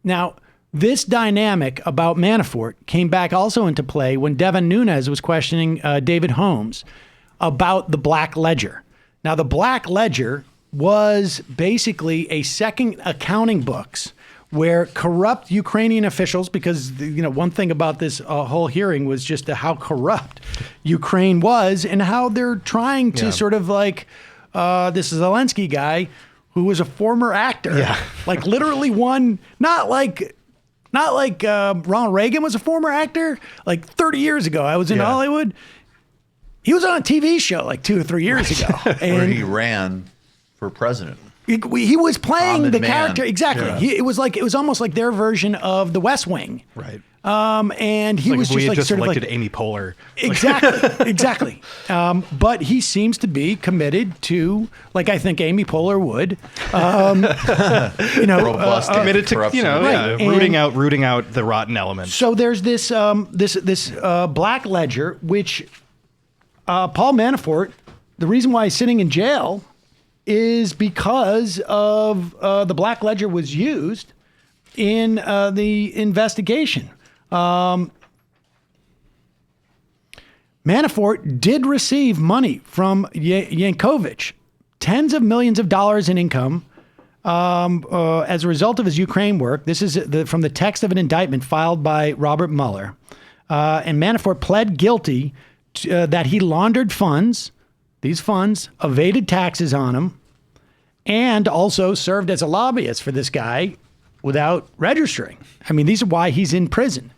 Now, this dynamic about Manafort came back also into play when Devin Nunes was questioning David Holmes about the Black Ledger. Now, the Black Ledger was basically a second accounting books where corrupt Ukrainian officials, because one thing about this whole hearing was just how corrupt Ukraine was and how they're trying to sort of like this Zelensky guy who was a former actor, like literally one, not like Ronald Reagan was a former actor like 30 years ago. I was in Hollywood. He was on a TV show like 2 or 3 years ago. And where he ran for president. He was playing Common the man. character. Exactly. Yeah. It was almost like their version of the West Wing. Right. And he was just like sort of elected like Amy Poehler. Exactly. Exactly. But he seems to be committed to, like I think Amy Poehler would, Robust Committed to, corruption. Right. rooting out the rotten elements. So there's this Black Ledger, which Paul Manafort, the reason why he's sitting in jail is because of the Black Ledger was used in the investigation. Manafort did receive money from Yankovich, tens of millions of dollars in income as a result of his Ukraine work. This is from the text of an indictment filed by Robert Mueller. And Manafort pled guilty that he laundered funds. These funds evaded taxes on him and also served as a lobbyist for this guy without registering. I mean, these are why he's in prison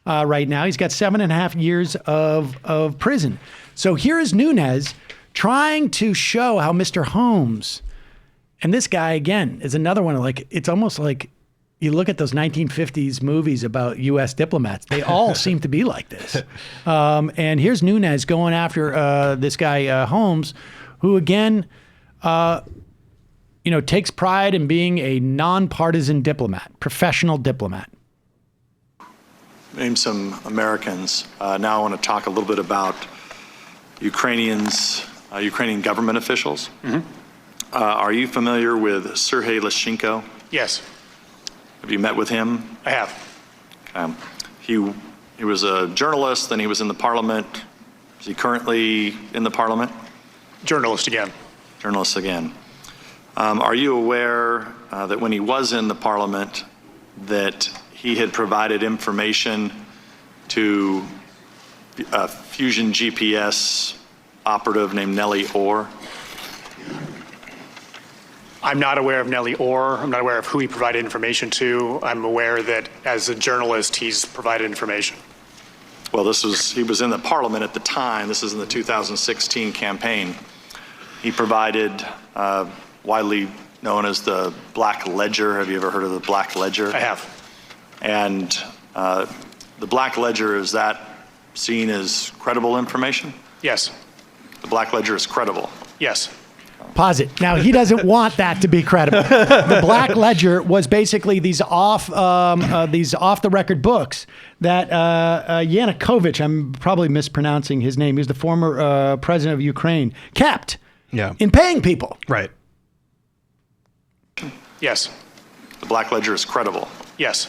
right now. He's got 7.5 years of prison. So here is Nunes trying to show how Mr. Holmes, and this guy, again, is another one. Like, it's almost like you look at those 1950s movies about U.S. diplomats. They all seem to be like this. And here's Nunes going after this guy, Holmes, who, again, takes pride in being a nonpartisan diplomat, professional diplomat. Name some Americans. Now I want to talk a little bit about Ukrainian government officials. Mm-hmm. Are you familiar with Sergei Leshchenko? Yes, Have you met with him? I have. He was a journalist, then he was in the parliament. Is he currently in the parliament? Journalist again. Journalist again. Are you aware that when he was in the parliament that he had provided information to a Fusion GPS operative named Nellie Orr? I'm not aware of Nellie Orr. I'm not aware of who he provided information to. I'm aware that as a journalist, he's provided information. Well, he was in the parliament at the time. This is in the 2016 campaign. He provided widely known as the Black Ledger. Have you ever heard of the Black Ledger? I have. And the Black Ledger, is that seen as credible information? Yes. The Black Ledger is credible. Yes. Pause it. Now, he doesn't want that to be credible. The Black Ledger was basically these off-the-record books that Yanukovych, I'm probably mispronouncing his name, he was the former president of Ukraine, kept in paying people. Right. Yes. The Black Ledger is credible. Yes.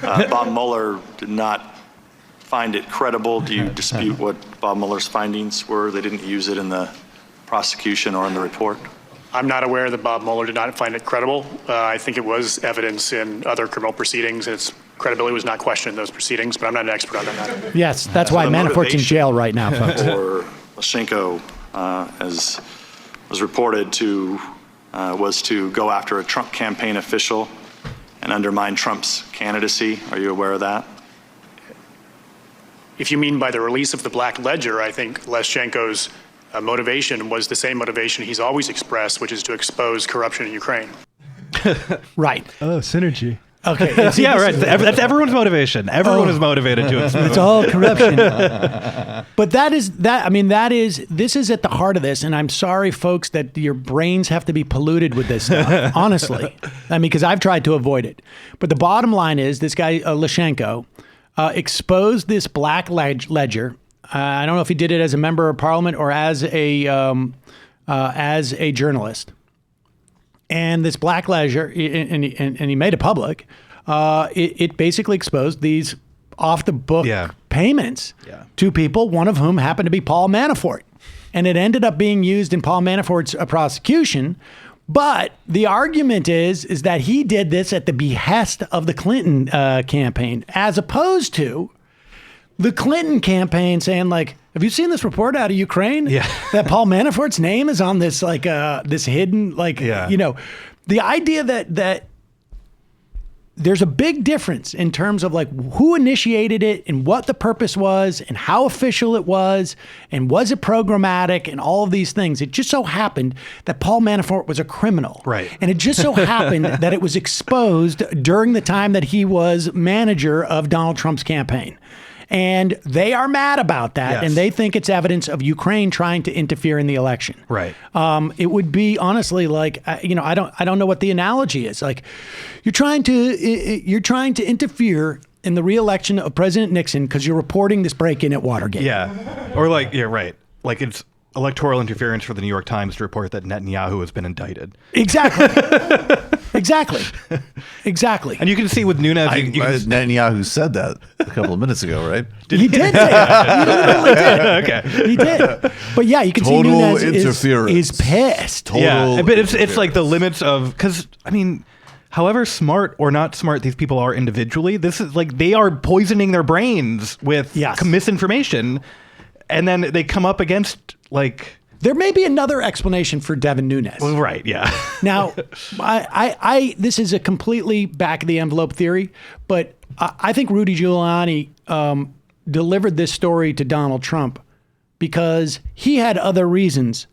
Bob Mueller did not find it credible. Do you dispute what Bob Mueller's findings were? They didn't use it in the prosecution or in the report? I'm not aware that Bob Mueller did not find it credible. I think it was evidence in other criminal proceedings, and its credibility was not questioned in those proceedings, but I'm not an expert on that matter. Yes, that's why Manafort's in jail right now, folks. Or Leshchenko, as was reported was to go after a Trump campaign official and undermine Trump's candidacy. Are you aware of that? If you mean by the release of the Black Ledger, I think Leshchenko's motivation was the same motivation he's always expressed, which is to expose corruption in Ukraine. Right. Oh, synergy. Okay. Yeah, right. That's everyone's motivation. Everyone is motivated to expose. It's all corruption. But this is at the heart of this. And I'm sorry, folks, that your brains have to be polluted with this stuff. Honestly. I mean, because I've tried to avoid it. But the bottom line is this guy, Leshchenko, exposed this Black Ledger. I don't know if he did it as a member of parliament or as a journalist. And this black ledger, and he made it public, it basically exposed these off-the-book payments to people, one of whom happened to be Paul Manafort. And it ended up being used in Paul Manafort's prosecution. But the argument is that he did this at the behest of the Clinton campaign, as opposed to the Clinton campaign saying, like, have you seen this report out of Ukraine? Yeah. That Paul Manafort's name is on this, like, this hidden, like, you know, the idea that there's a big difference in terms of like who initiated it and what the purpose was and how official it was and was it programmatic and all of these things. It just so happened that Paul Manafort was a criminal. Right. And it just so happened that it was exposed during the time that he was manager of Donald Trump's campaign. And they are mad about that, and they think it's evidence of Ukraine trying to interfere in the election. Right. It would be honestly like, you know, I don't know what the analogy is. Like, you're trying to interfere in the re-election of President Nixon because you're reporting this break-in at Watergate. Yeah. Or like, right. Like it's electoral interference for the New York Times to report that Netanyahu has been indicted. Exactly. Exactly. And you can see with Nunes, Netanyahu said that a couple of minutes ago, right? He did say that. He literally did. Okay. He did. But yeah, you can see Nunes is pissed. Yeah, but it's like the limits of, because, I mean, however smart or not smart these people are individually, this is like they are poisoning their brains with misinformation. And then they come up against, like... There may be another explanation for Devin Nunes. Well, right, yeah. Now, this is a completely back-of-the-envelope theory, but I think Rudy Giuliani delivered this story to Donald Trump because he had other reasons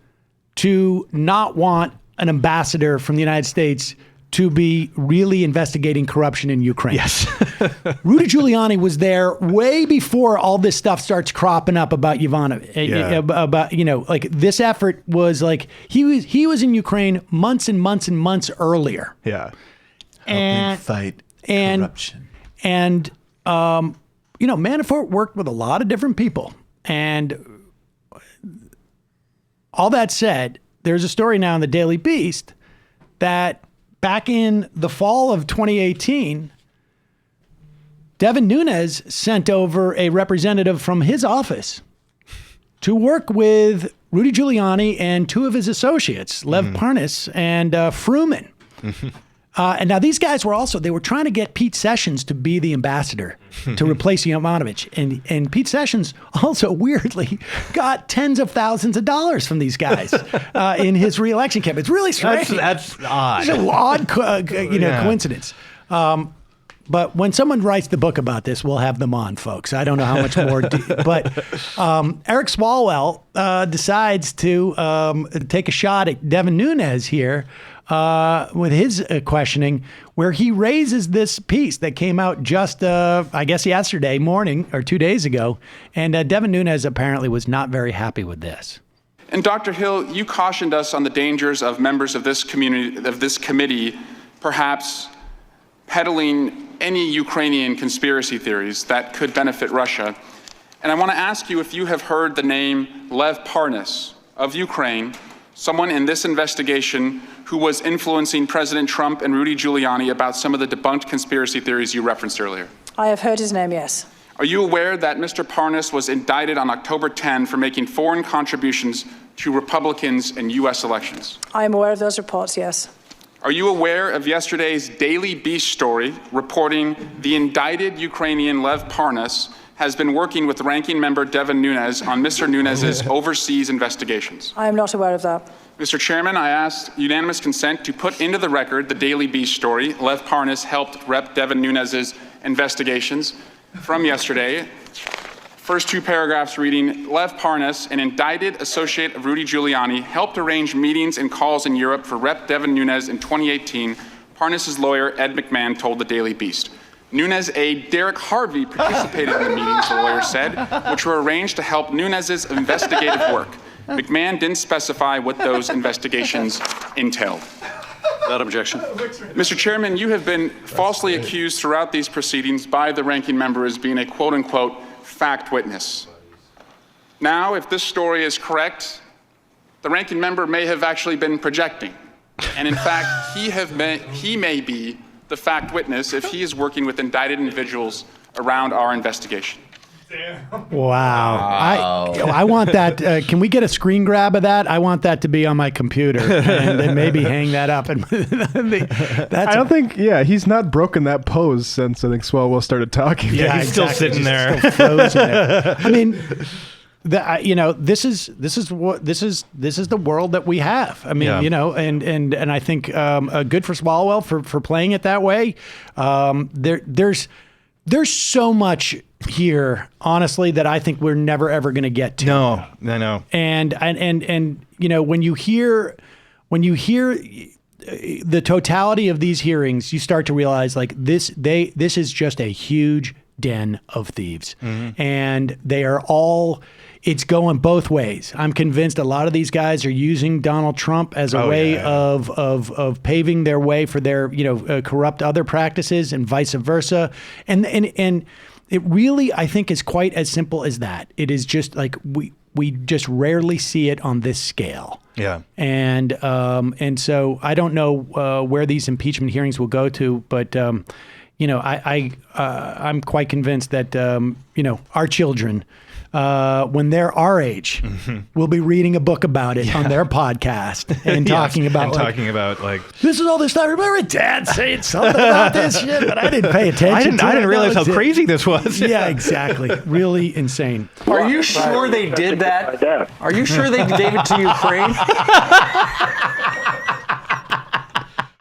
to not want an ambassador from the United States to be really investigating corruption in Ukraine. Yes. Rudy Giuliani was there way before all this stuff starts cropping up about Yovanovitch. About, you know, like this effort was like, he was in Ukraine months and months and months earlier. Yeah. Helping fight corruption. And, you know, Manafort worked with a lot of different people. And all that said, there's a story now in the Daily Beast that back in the fall of 2018, Devin Nunes sent over a representative from his office to work with Rudy Giuliani and two of his associates, Lev Parnas and Fruman. And now these guys were trying to get Pete Sessions to be the ambassador to replace Yovanovitch. And Pete Sessions also weirdly got tens of thousands of dollars from these guys in his reelection campaign. It's really strange. That's odd. It's an odd, coincidence. But when someone writes the book about this, we'll have them on, folks. I don't know how much more. But Eric Swalwell decides to take a shot at Devin Nunes here with his questioning, where he raises this piece that came out just, I guess, yesterday morning or 2 days ago. And Devin Nunes apparently was not very happy with this. And Dr. Hill, you cautioned us on the dangers of members of this committee, perhaps peddling any Ukrainian conspiracy theories that could benefit Russia. And I want to ask you if you have heard the name Lev Parnas of Ukraine, someone in this investigation who was influencing President Trump and Rudy Giuliani about some of the debunked conspiracy theories you referenced earlier. I have heard his name, yes. Are you aware that Mr. Parnas was indicted on October 10 for making foreign contributions to Republicans in U.S. elections? I am aware of those reports, yes. Are you aware of yesterday's Daily Beast story reporting the indicted Ukrainian Lev Parnas has been working with ranking member Devin Nunes on Mr. Nunes' overseas investigations? I am not aware of that. Mr. Chairman, I ask unanimous consent to put into the record the Daily Beast story. Lev Parnas helped Rep. Devin Nunes' investigations from yesterday. First two paragraphs reading, Lev Parnas, an indicted associate of Rudy Giuliani, helped arrange meetings and calls in Europe for Rep. Devin Nunes in 2018, Parnas' lawyer, Ed McMahon, told the Daily Beast. Nunes' aide, Derek Harvey, participated in the meetings, the lawyer said, which were arranged to help Nunes' investigative work. McMahon didn't specify what those investigations entailed. Without objection. Mr. Chairman, you have been falsely accused throughout these proceedings by the ranking member as being a quote-unquote fact witness. Now, if this story is correct, the ranking member may have actually been projecting. And in fact, he may be the fact witness if he is working with indicted individuals around our investigation. Wow. I want that. Can we get a screen grab of that? I want that to be on my computer and then maybe hang that up. And I don't think, he's not broken that pose since I think Swalwell started talking. Yeah, he's still sitting there. Still frozen there. I mean, this is the world that we have. I mean, and I think good for Swalwell for playing it that way. There's so much here, honestly, that I think we're never ever going to get to. No. And when you hear the totality of these hearings, you start to realize like this is just a huge den of thieves, and they are all. It's going both ways. I'm convinced a lot of these guys are using Donald Trump as a way of paving their way for their corrupt other practices and vice versa. And it really, I think, is quite as simple as that. It is just like we just rarely see it on this scale. Yeah. And so I don't know where these impeachment hearings will go to, but I'm quite convinced that our children. When they're our age, we'll be reading a book about it on their podcast and talking about this is all this stuff. I remember Dad saying something about this shit, but I didn't pay attention. I didn't realize how crazy this was. Yeah, exactly. Really insane. Are you sure they did that? Are you sure they gave it to Ukraine?